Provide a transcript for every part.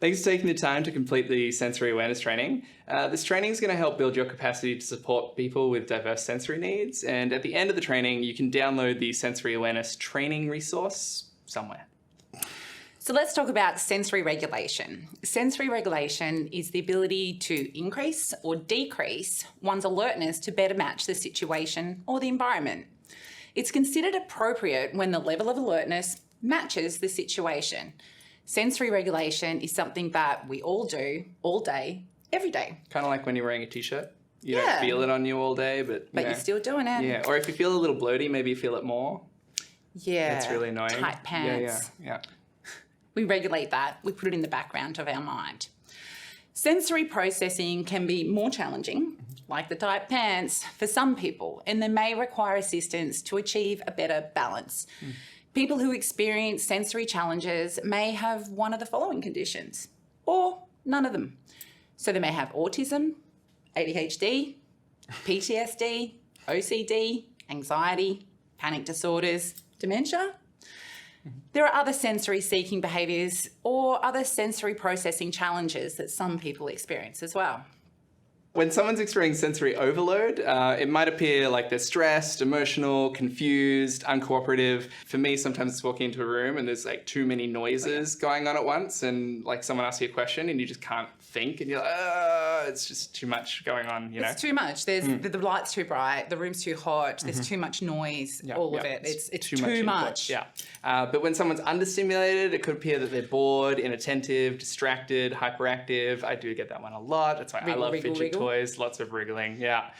Thanks for taking the time to complete the sensory awareness training. This training is going to help build your capacity to support people with diverse sensory needs. And at the end of the training, you can download the sensory awareness training resource somewhere. So let's talk about sensory regulation. Sensory regulation is the ability to increase or decrease one's alertness to better match the situation or the environment. It's considered appropriate when the level of alertness matches the situation. Sensory regulation is something that we all do all day, every day. Kind of like when you're wearing a t-shirt. You don't feel it on you all day, but you're still doing it. Yeah, or if you feel a little bloaty, maybe you feel it more. Yeah. That's really annoying. Tight pants. Yeah. We regulate that. We put it in the background of our mind. Sensory processing can be more challenging, like the tight pants, for some people, and they may require assistance to achieve a better balance. People who experience sensory challenges may have one of the following conditions, or none of them. So they may have autism, ADHD, PTSD, OCD, anxiety, panic disorders, dementia. There are other sensory seeking behaviours or other sensory processing challenges that some people experience as well. When someone's experiencing sensory overload, it might appear like they're stressed, emotional, confused, uncooperative. For me, sometimes it's walking into a room and there's like too many noises going on at once, and like someone asks you a question and you just can't think, and you're like, it's just too much going on, you know? It's too much. There's the light's too bright, the room's too hot, there's too much noise, all of it. It's too much. Yeah. But when someone's understimulated, it could appear that they're bored, inattentive, distracted, hyperactive. I do get that one a lot. That's why I love fidget toys, lots of wriggling. Yeah.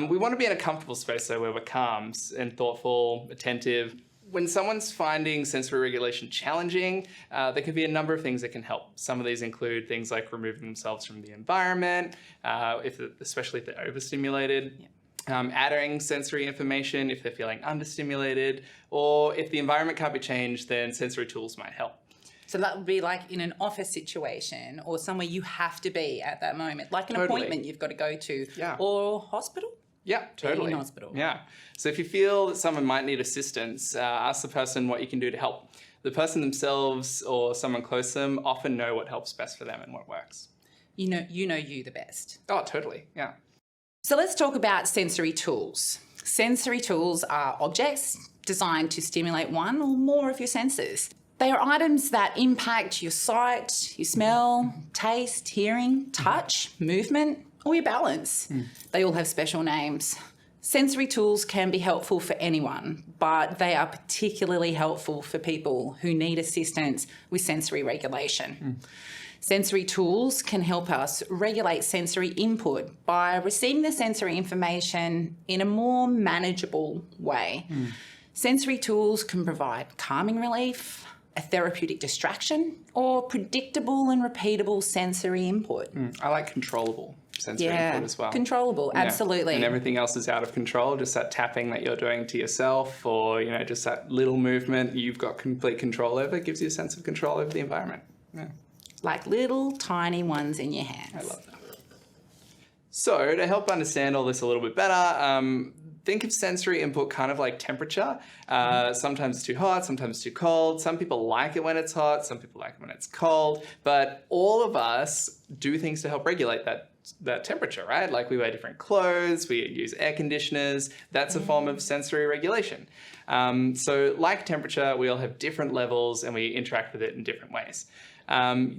We want to be in a comfortable space though, where we're calm and thoughtful, attentive. When someone's finding sensory regulation challenging, there can be a number of things that can help. Some of these include things like removing themselves from the environment, especially if they're overstimulated. Adding sensory information if they're feeling understimulated, or if the environment can't be changed, then sensory tools might help. So that would be like in an office situation or somewhere you have to be at that moment, like an appointment you've got to go to, or hospital. Yeah, totally. In hospital. Yeah. So if you feel that someone might need assistance, ask the person what you can do to help. The person themselves or someone close to them often know what helps best for them and what works. You know you the best. Oh, totally. Yeah. So let's talk about sensory tools. Sensory tools are objects designed to stimulate one or more of your senses. They are items that impact your sight, your smell, taste, hearing, touch, movement, or your balance. They all have special names. Sensory tools can be helpful for anyone, but they are particularly helpful for people who need assistance with sensory regulation. Sensory tools can help us regulate sensory input by receiving the sensory information in a more manageable way. Sensory tools can provide calming relief, a therapeutic distraction, or predictable and repeatable sensory input. I like controllable sensory input as well. Controllable, absolutely. And everything else is out of control, just that tapping that you're doing to yourself, or just that little movement you've got complete control over, gives you a sense of control over the environment. Yeah. Like little tiny ones in your hands. I love that. So to help understand all this a little bit better, think of sensory input kind of like temperature. Sometimes it's too hot, sometimes it's too cold. Some people like it when it's hot, some people like it when it's cold. But all of us do things to help regulate that temperature, right? Like we wear different clothes, we use air conditioners. That's a form of sensory regulation. So like temperature, we all have different levels and we interact with it in different ways.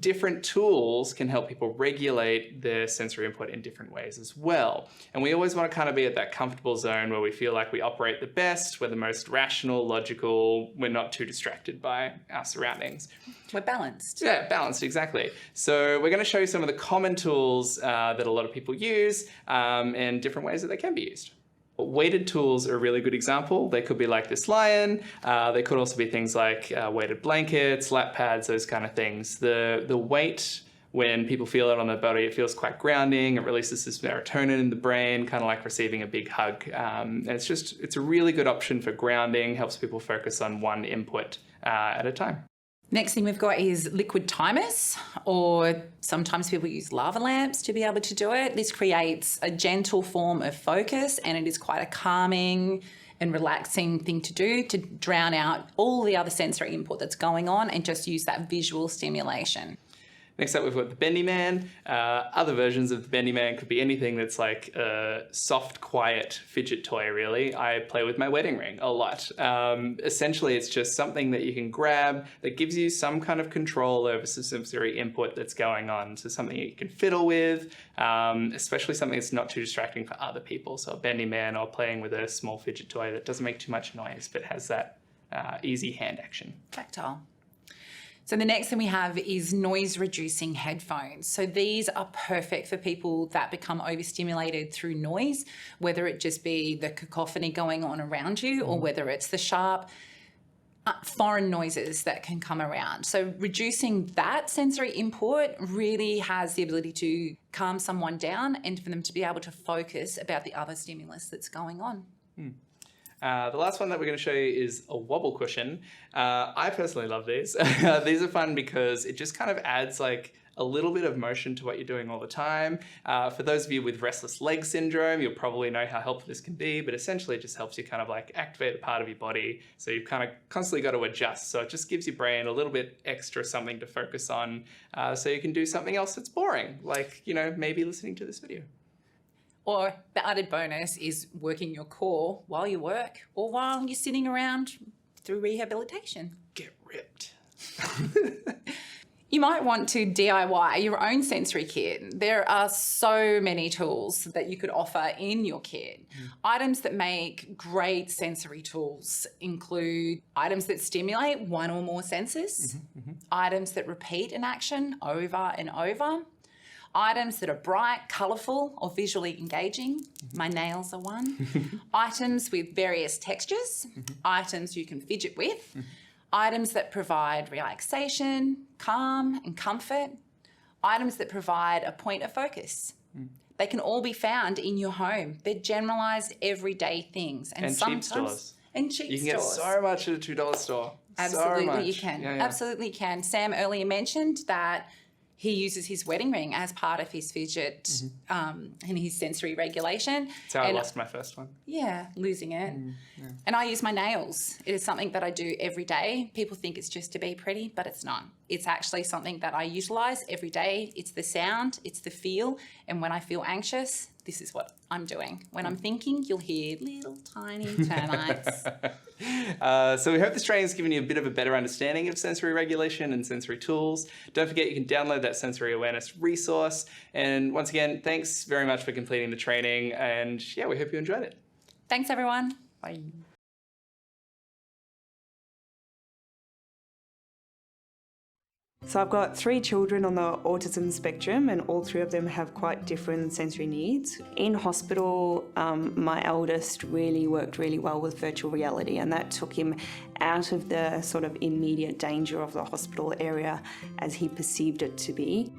Different tools can help people regulate their sensory input in different ways as well. And we always want to kind of be at that comfortable zone where we feel like we operate the best, we're the most rational, logical, we're not too distracted by our surroundings. We're balanced. Yeah, balanced, exactly. So we're going to show you some of the common tools that a lot of people use and different ways that they can be used. Weighted tools are a really good example. They could be like this lion. They could also be things like weighted blankets, lap pads, those kind of things. The weight, when people feel it on their body, it feels quite grounding. It releases this serotonin in the brain, kind of like receiving a big hug. And it's a really good option for grounding, helps people focus on one input at a time. Next thing we've got is liquid timers, or sometimes people use lava lamps to be able to do it. This creates a gentle form of focus, and it is quite a calming and relaxing thing to do to drown out all the other sensory input that's going on and just use that visual stimulation. Next up, we've got the Bendy Man. Other versions of the Bendy Man could be anything that's like a soft, quiet fidget toy, really. I play with my wedding ring a lot. Essentially, it's just something that you can grab that gives you some kind of control over some sensory input that's going on. So something you can fiddle with, especially something that's not too distracting for other people. So a Bendy Man or playing with a small fidget toy that doesn't make too much noise, but has that easy hand action. Tactile. So the next thing we have is noise reducing headphones. So these are perfect for people that become overstimulated through noise, whether it just be the cacophony going on around you or whether it's the sharp foreign noises that can come around. So reducing that sensory input really has the ability to calm someone down and for them to be able to focus about the other stimulus that's going on. The last one that we're going to show you is a wobble cushion. I personally love these. These are fun because it just kind of adds like a little bit of motion to what you're doing all the time. For those of you with restless leg syndrome, you'll probably know how helpful this can be, but essentially it just helps you kind of like activate a part of your body. So you've kind of constantly got to adjust. So it just gives your brain a little bit extra something to focus on so you can do something else that's boring, like, you know, maybe listening to this video. Or the added bonus is working your core while you work or while you're sitting around through rehabilitation. Get ripped. You might want to DIY your own sensory kit. There are so many tools that you could offer in your kit. Items that make great sensory tools include items that stimulate one or more senses, items that repeat an action over and over, items that are bright, colourful or visually engaging. My nails are one. Items with various textures, items you can fidget with, items that provide relaxation, calm and comfort, items that provide a point of focus. They can all be found in your home. They're generalised everyday things. And cheap stores. And cheap You can get so much at a $2 store. Absolutely, so much. you can. Yeah, yeah. Absolutely can. Sam earlier mentioned that he uses his wedding ring as part of his fidget and his sensory regulation. That's how I lost my first one. Yeah, losing it. And I use my nails. It is something that I do every day. People think it's just to be pretty, but it's not. It's actually something that I utilise every day. It's the sound, it's the feel, and when I feel anxious, this is what I'm doing. When I'm thinking, you'll hear little tiny termites. So we hope this training has given you a bit of a better understanding of sensory regulation and sensory tools. Don't forget you can download that sensory awareness resource. And once again, thanks very much for completing the training. And yeah, we hope you enjoyed it. Thanks, everyone. Bye. So I've got 3 children on the autism spectrum and all 3 of them have quite different sensory needs. In hospital, my eldest really worked really well with virtual reality and that took him out of the sort of immediate danger of the hospital area as he perceived it to be.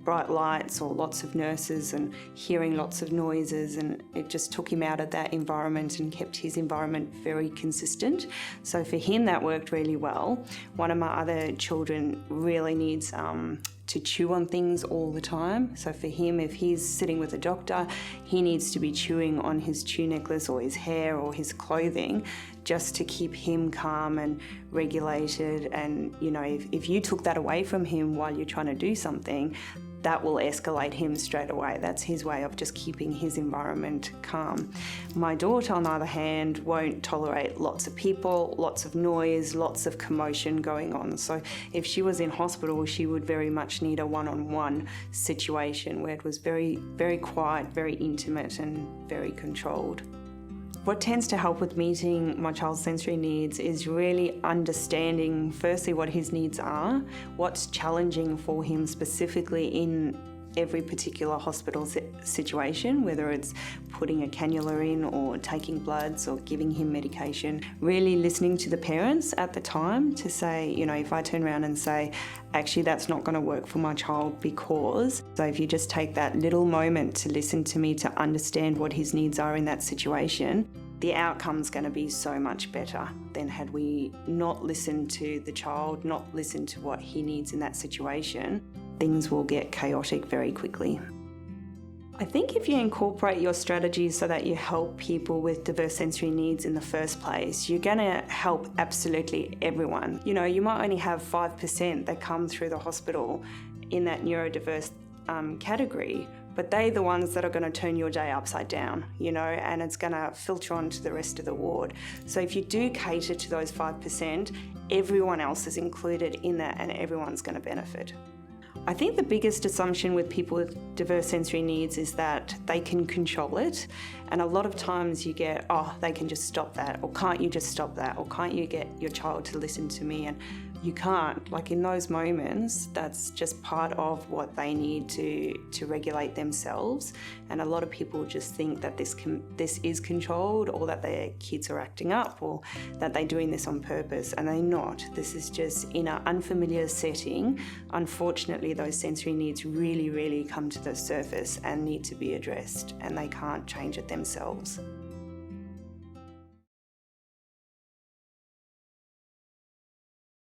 Bright lights or lots of nurses and hearing lots of noises, and it just took him out of that environment and kept his environment very consistent. So for him that worked really well. One of my other children really needs to chew on things all the time. So for him, if he's sitting with a doctor, he needs to be chewing on his chew necklace or his hair or his clothing just to keep him calm and regulated. And you know, if you took that away from him while you're trying to do something, that will escalate him straight away. That's his way of just keeping his environment calm. My daughter, on the other hand, won't tolerate lots of people, lots of noise, lots of commotion going on. So if she was in hospital, she would very much need a one-on-one situation where it was very, very quiet, very intimate and very controlled. What tends to help with meeting my child's sensory needs is really understanding firstly what his needs are, what's challenging for him specifically in every particular hospital situation, whether it's putting a cannula in or taking bloods or giving him medication. Really listening to the parents at the time to say, you know, if I turn around and say, actually that's not going to work for my child because, so if you just take that little moment to listen to me to understand what his needs are in that situation, the outcome's going to be so much better than had we not listened to the child, not listened to what he needs in that situation. Things will get chaotic very quickly. I think if you incorporate your strategies so that you help people with diverse sensory needs in the first place, you're going to help absolutely everyone. You know, you might only have 5% that come through the hospital in that neurodiverse category, but they're the ones that are going to turn your day upside down, you know, and it's going to filter on to the rest of the ward. So if you do cater to those 5%, everyone else is included in that and everyone's going to benefit. I think the biggest assumption with people with diverse sensory needs is that they can control it. And a lot of times you get, oh, they can just stop that, or can't you just stop that, or can't you get your child to listen to me? And you can't. Like in those moments, that's just part of what they need to regulate themselves. And a lot of people just think that this is controlled, or that their kids are acting up, or that they're doing this on purpose, and they're not. This is just in an unfamiliar setting. Unfortunately, those sensory needs really, really come to the surface and need to be addressed, and they can't change it themselves.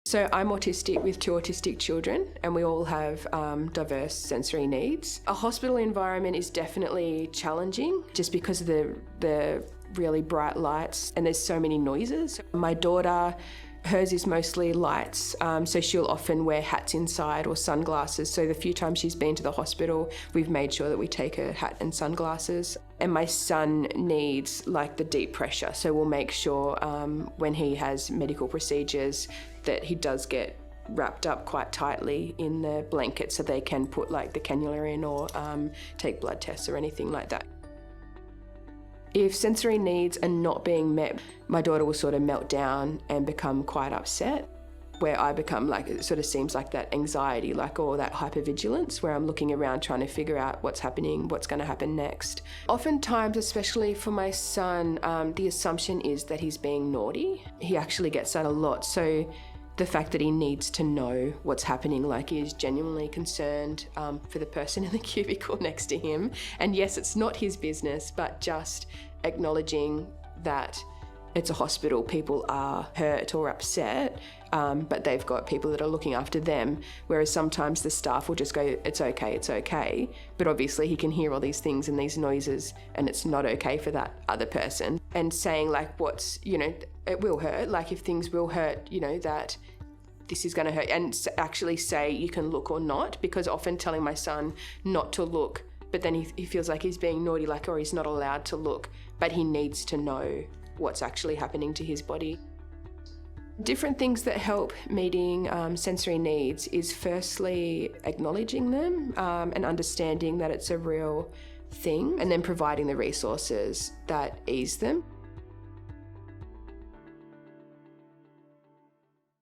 So I'm autistic with 2 autistic children, and we all have diverse sensory needs. A hospital environment is definitely challenging just because of the really bright lights, and there's so many noises. My daughter, hers is mostly lights, so she'll often wear hats inside or sunglasses. So the few times she's been to the hospital, we've made sure that we take her hat and sunglasses. And my son needs like the deep pressure, so we'll make sure when he has medical procedures that he does get wrapped up quite tightly in the blanket so they can put like the cannula in or take blood tests or anything like that. If sensory needs are not being met, my daughter will sort of melt down and become quite upset, where I become like, it sort of seems like that anxiety, like all that hypervigilance, where I'm looking around trying to figure out what's happening, what's going to happen next. Oftentimes, especially for my son, the assumption is that he's being naughty. He actually gets that a lot. So the fact that he needs to know what's happening, like he is genuinely concerned for the person in the cubicle next to him. And yes, it's not his business, but just acknowledging that it's a hospital, people are hurt or upset, but they've got people that are looking after them. Whereas sometimes the staff will just go, it's okay. But obviously he can hear all these things and these noises, and it's not okay for that other person. And saying like, what's, you know, it will hurt, like if things will hurt, you know, that this is going to hurt, and actually say you can look or not, because often telling my son not to look, but then he feels like he's being naughty, like, or he's not allowed to look, but he needs to know what's actually happening to his body. Different things that help meeting sensory needs is firstly acknowledging them and understanding that it's a real thing, and then providing the resources that ease them.